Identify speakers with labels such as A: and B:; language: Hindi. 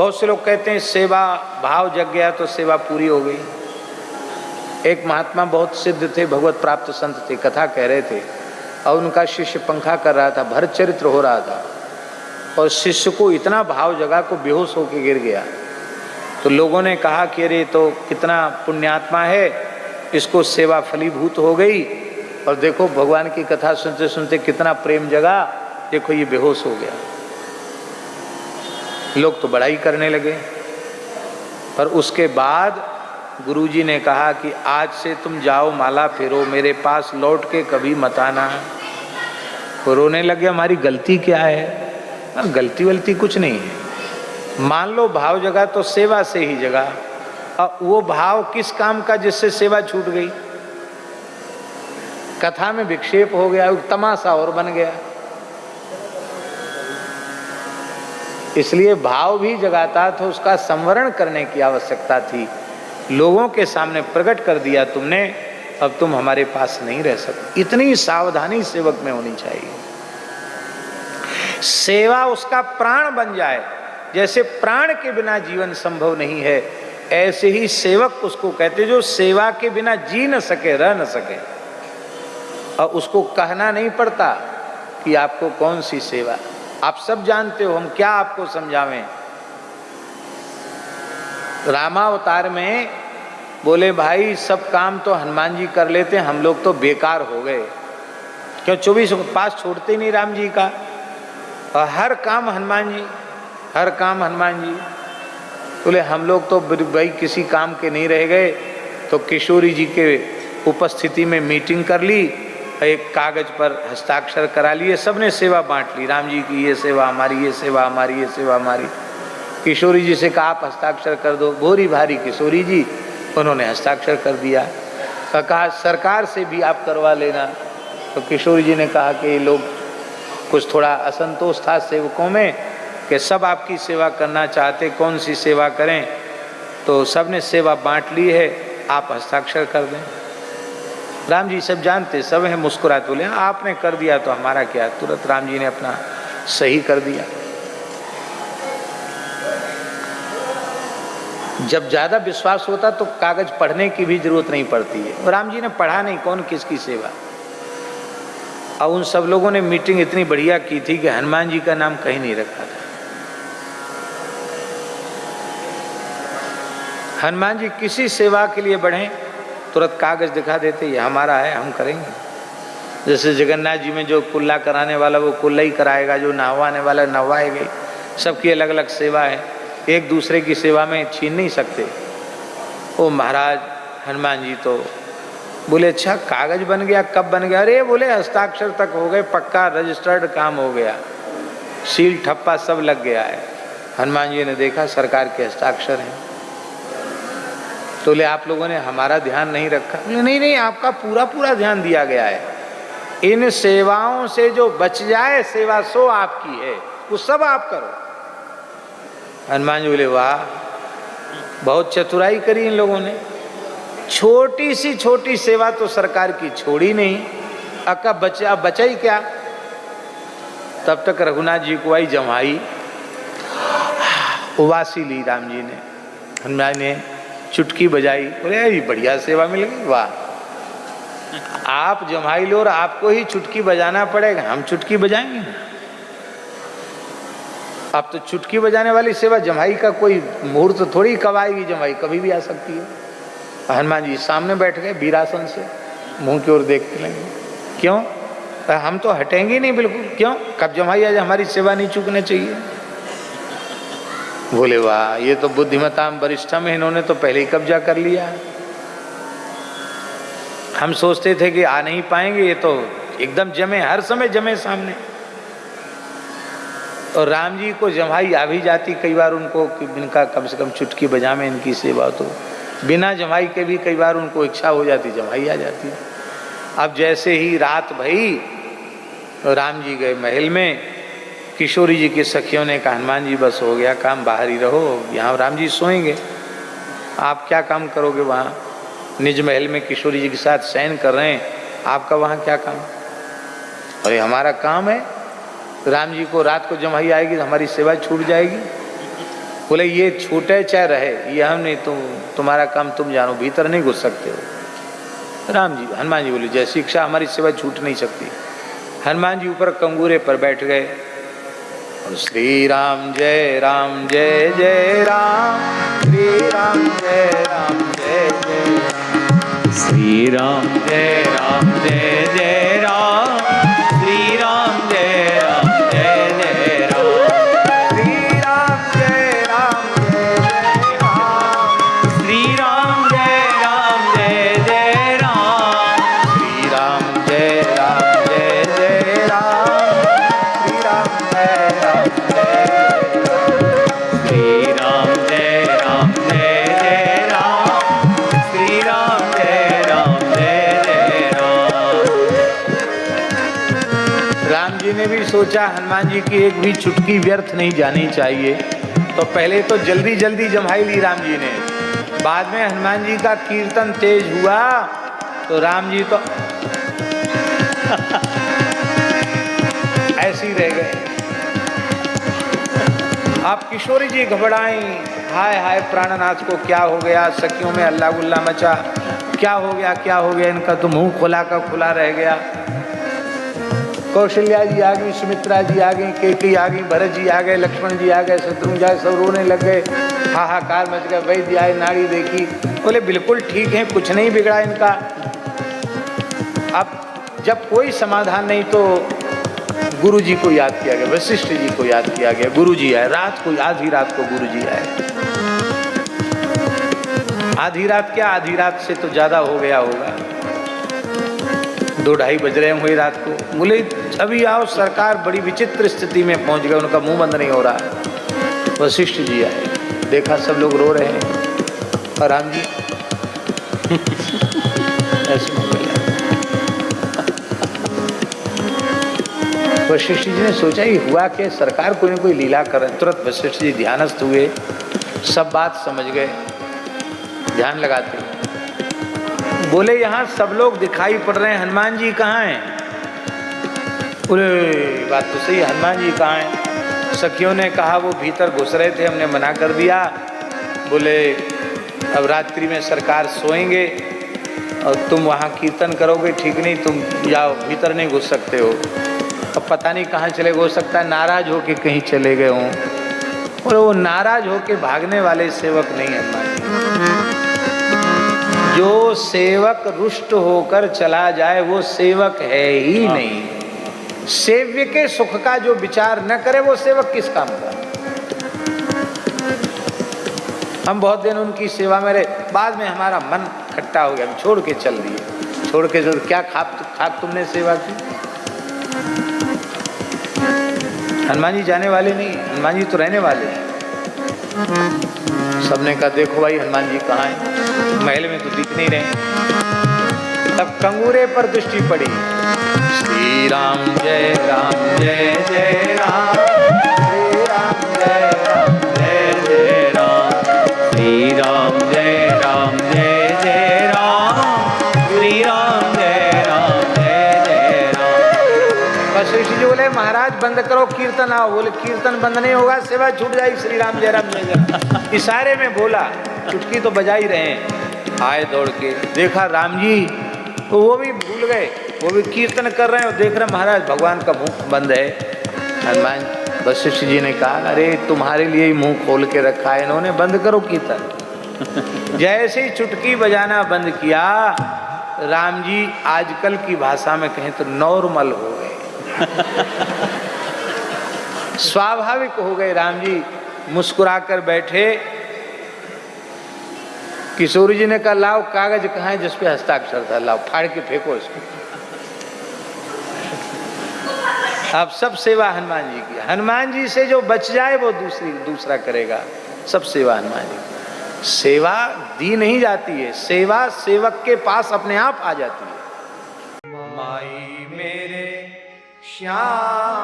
A: बहुत से लोग कहते हैं सेवा भाव जग गया तो सेवा पूरी हो गई। एक महात्मा बहुत सिद्ध थे, भगवत प्राप्त संत थे, कथा कह रहे थे और उनका शिष्य पंखा कर रहा था, भरत चरित्र हो रहा था और शिष्य को इतना भाव जगा को बेहोश होकर गिर गया। तो लोगों ने कहा कि अरे तो कितना पुण्यात्मा है, इसको सेवा फलीभूत हो गई और देखो भगवान की कथा सुनते सुनते कितना प्रेम जगा, देखो ये बेहोश हो गया। लोग तो बड़ाई करने लगे, पर उसके बाद गुरुजी ने कहा कि आज से तुम जाओ माला फेरो, मेरे पास लौट के कभी मत आना। वो रोने लगे, हमारी गलती क्या है? गलती वलती कुछ नहीं है। मान लो भाव जगा तो सेवा से ही जगा, और वो भाव किस काम का जिससे सेवा छूट गई? कथा में विक्षेप हो गया, तमाशा और बन गया। इसलिए भाव भी जगाता तो उसका संवरण करने की आवश्यकता थी। लोगों के सामने प्रकट कर दिया तुमने, अब तुम हमारे पास नहीं रह सकते। इतनी सावधानी सेवक में होनी चाहिए। सेवा उसका प्राण बन जाए। जैसे प्राण के बिना जीवन संभव नहीं है, ऐसे ही सेवक उसको कहते जो सेवा के बिना जी न सके, रह न सके। और उसको कहना नहीं पड़ता कि आपको कौन सी सेवा, आप सब जानते हो, हम क्या आपको समझावें। रामावतार में बोले भाई सब काम तो हनुमान जी कर लेते, हम लोग तो बेकार हो गए। क्यों? 24 पास छोड़ते नहीं राम जी का, और हर काम हनुमान जी, हर काम हनुमान जी। बोले हम लोग तो भाई किसी काम के नहीं रह गए। तो किशोरी जी के उपस्थिति में मीटिंग कर ली, एक कागज पर हस्ताक्षर करा लिए, सबने सेवा बांट ली। राम जी की ये सेवा हमारी, ये सेवा हमारी, ये सेवा हमारी। किशोरी जी से कहा आप हस्ताक्षर कर दो, भोरी भारी किशोरी जी, उन्होंने हस्ताक्षर कर दिया। कहा सरकार से भी आप करवा लेना। तो किशोरी जी ने कहा कि लोग कुछ थोड़ा असंतोष था सेवकों में कि सब आपकी सेवा करना चाहते, कौन सी सेवा करें। तो सबने सेवा बांट ली है, आप हस्ताक्षर कर दें। राम जी सब जानते, सब हैं, मुस्कुराते बोले आपने कर दिया तो हमारा क्या। तुरंत राम जी ने अपना सही कर दिया। जब ज्यादा विश्वास होता तो कागज पढ़ने की भी जरूरत नहीं पड़ती है। और राम जी ने पढ़ा नहीं, कौन किसकी सेवा। और उन सब लोगों ने मीटिंग इतनी बढ़िया की थी कि हनुमान जी का नाम कहीं नहीं रखा था। हनुमान जी किसी सेवा के लिए बढ़े तुरंत कागज दिखा देते, ये हमारा है, हम करेंगे। जैसे जगन्नाथ जी में जो कुल्ला कराने वाला वो कुल्ला ही कराएगा, जो नहवाने वाला नहवाएगा। सबकी अलग अलग सेवा है, एक दूसरे की सेवा में छीन नहीं सकते। ओ महाराज हनुमान जी तो बोले अच्छा कागज बन गया, कब बन गया? अरे बोले हस्ताक्षर तक हो गए, पक्का रजिस्टर्ड काम हो गया, सील ठप्पा सब लग गया है। हनुमान जी ने देखा सरकार के हस्ताक्षर हैं। तो ले आप लोगों ने हमारा ध्यान नहीं रखा। नहीं नहीं, आपका पूरा पूरा ध्यान दिया गया है। इन सेवाओं से जो बच जाए सेवा सो आपकी है, वो सब आप करो। हनुमान जी बोले वाह, बहुत चतुराई करी इन लोगों ने। छोटी सी छोटी सेवा तो सरकार की छोड़ी नहीं, अक्का बचा ही क्या। तब तक रघुनाथ जी को आई जमाई, उवासी ली राम जी ने। हनुमान ने चुटकी बजाई, बोले ये बढ़िया सेवा मिल गई, वाह। आप जमाई लो और आपको ही चुटकी बजाना पड़ेगा, हम चुटकी बजाएंगे ना। अब तो चुटकी बजाने वाली सेवा जमाई का कोई मुहूर्त थोड़ी कब आएगी, जमाई कभी भी आ सकती है। हनुमान जी सामने बैठ गए वीरासन से, मुंह की ओर देखते लेंगे। क्यों? हम तो हटेंगे नहीं बिल्कुल। क्यों? कब जमाई आज हमारी सेवा नहीं चूकना चाहिए। बोले वाह, ये तो बुद्धिमताम वरिष्ठम है, इन्होंने तो पहले ही कब्जा कर लिया। हम सोचते थे कि आ नहीं पाएंगे, ये तो एकदम जमे, हर समय जमे सामने। और राम जी को जमाई आ भी जाती कई बार उनको कि इनका कम से कम चुटकी बजा में इनकी सेवा। तो बिना जमाई के भी कई बार उनको इच्छा हो जाती, जमाई आ जाती। अब जैसे ही रात भई, राम जी गए महल में। किशोरी जी की सखियों ने कहा हनुमान जी बस हो गया काम, बाहर ही रहो, यहाँ राम जी सोएंगे, आप क्या काम करोगे वहाँ। निज महल में किशोरी जी के साथ शयन कर रहे हैं, आपका वहाँ क्या काम। अरे हमारा काम है, राम जी को रात को जमाई आएगी तो हमारी सेवा छूट जाएगी। बोले ये छूटे चाहे रहे, ये हम नहीं, तुम्हारा काम तुम जानो, भीतर नहीं घुस सकते हो। राम जी, हनुमान जी बोले जैसी इच्छा, हमारी सेवा छूट नहीं सकती। हनुमान जी ऊपर कंगूरे पर बैठ गए और श्री राम जय जय राम, श्री राम जय जय राम, श्री राम जय जय राम, श्री राम जय जय राम, श्री राम जय राम, श्री राम जय जय राम, श्री राम जय जय राम, श्री राम जय श्री राम जय जय राम, श्री राम जय जय राम। राम जी ने भी सोचा हनुमान जी की एक भी चुटकी व्यर्थ नहीं जानी चाहिए, तो पहले तो जल्दी जल्दी जमाई ली राम जी ने। बाद में हनुमान जी का कीर्तन तेज हुआ तो राम जी तो ऐसे ही रह गए। आप किशोरी जी घबराई, हाय हाय प्राणनाथ को क्या हो गया, सखियों में अल्लाह गुल्ला मचा, क्या हो गया, इनका तो मुंह खुला का खुला रह गया। कौशल्या जी आ गई, सुमित्रा जी आ गई, केकई आ गई, भरत जी आ गए, लक्ष्मण जी आ गए, शत्रुघ्न जी सब रोने लग गए, हाहाकार मच गया। वैद्य आए, नाड़ी देखी, बोले बिल्कुल ठीक है, कुछ नहीं बिगड़ा इनका। अब जब कोई समाधान नहीं तो गुरु जी को याद किया गया, वशिष्ठ जी को याद किया गया। गुरु जी आए रात को, आधी रात को गुरु जी आए। आधी रात क्या, आधी रात से तो ज्यादा हो गया होगा, 2-2:30 बज रहे हुए रात को। बोले अभी आओ, सरकार बड़ी विचित्र स्थिति में पहुंच गए, उनका मुंह बंद नहीं हो रहा। वशिष्ठ जी आए, देखा सब लोग रो रहे हैं और राम जी ऐसे हो गया। वशिष्ठ जी ने सोचा ये हुआ कि सरकार कोई न कोई लीला कर रहे। तुरंत वशिष्ठ जी ध्यानस्थ हुए, सब बात समझ गए, ध्यान लगाते बोले यहाँ सब लोग दिखाई पड़ रहे हैं, हनुमान जी कहाँ हैं? बोले बात तो सही, हनुमान जी कहाँ हैं? सखियों ने कहा वो भीतर घुस रहे थे, हमने मना कर दिया। बोले अब रात्रि में सरकार सोएंगे और तुम वहाँ कीर्तन करोगे, ठीक नहीं, तुम जाओ, भीतर नहीं घुस सकते हो। अब पता नहीं कहाँ चले, हो सकता है नाराज होके कहीं चले गए हों। और वो नाराज होके भागने वाले सेवक नहीं हनुमान। जो सेवक रुष्ट होकर चला जाए वो सेवक है ही नहीं। सेव्य के सुख का जो विचार न करे वो सेवक किस काम का? हम बहुत दिन उनकी सेवा में रहे, बाद में हमारा मन खट्टा हो गया, हम छोड़ के चल दिए। छोड़ के चल, क्या खाक तुमने सेवा की? हनुमान जी जाने वाले नहीं, हनुमान जी तो रहने वाले हैं। सबने कहा देखो भाई हनुमान जी कहाँ हैं? महल में तो दिख नहीं रहे। तब कंगूरे पर दृष्टि पड़ी, श्री राम जय जय राम, श्री राम जय जय राम, श्री राम जय जय राम, श्री राम जय जय राम। वशिष्ठ जी बोले महाराज बंद करो कीर्तन, आओ। बोले कीर्तन बंद नहीं होगा, सेवा छूट जाएगी। श्री राम जय जय इशारे में बोला, चुटकी तो बजा ही रहे हैं। आए दौड़ के, देखा राम जी, वो भी भूल गए, वो भी कीर्तन कर रहे हैं और देख रहे महाराज भगवान का मुंह बंद है। हनुमान वशिष्ठ जी ने कहा अरे तुम्हारे लिए ही मुंह खोल के रखा है इन्होंने, बंद करो कीर्तन। जैसे ही चुटकी बजाना बंद किया, राम जी आजकल की भाषा में कहें तो नॉर्मल हो गए, स्वाभाविक हो गए। राम जी मुस्कुराकर बैठे। किशोरी जी ने कहा लाओ कागज कहाँ है जिसपे हस्ताक्षर था, लाओ फाड़ के फेंको इसको। अब सब सेवा हनुमान जी की। हनुमान जी से जो बच जाए वो दूसरा करेगा। सब सेवा हनुमान जी। सेवा दी नहीं जाती है, सेवा सेवक के पास अपने आप आ जाती है। माई मेरे श्याम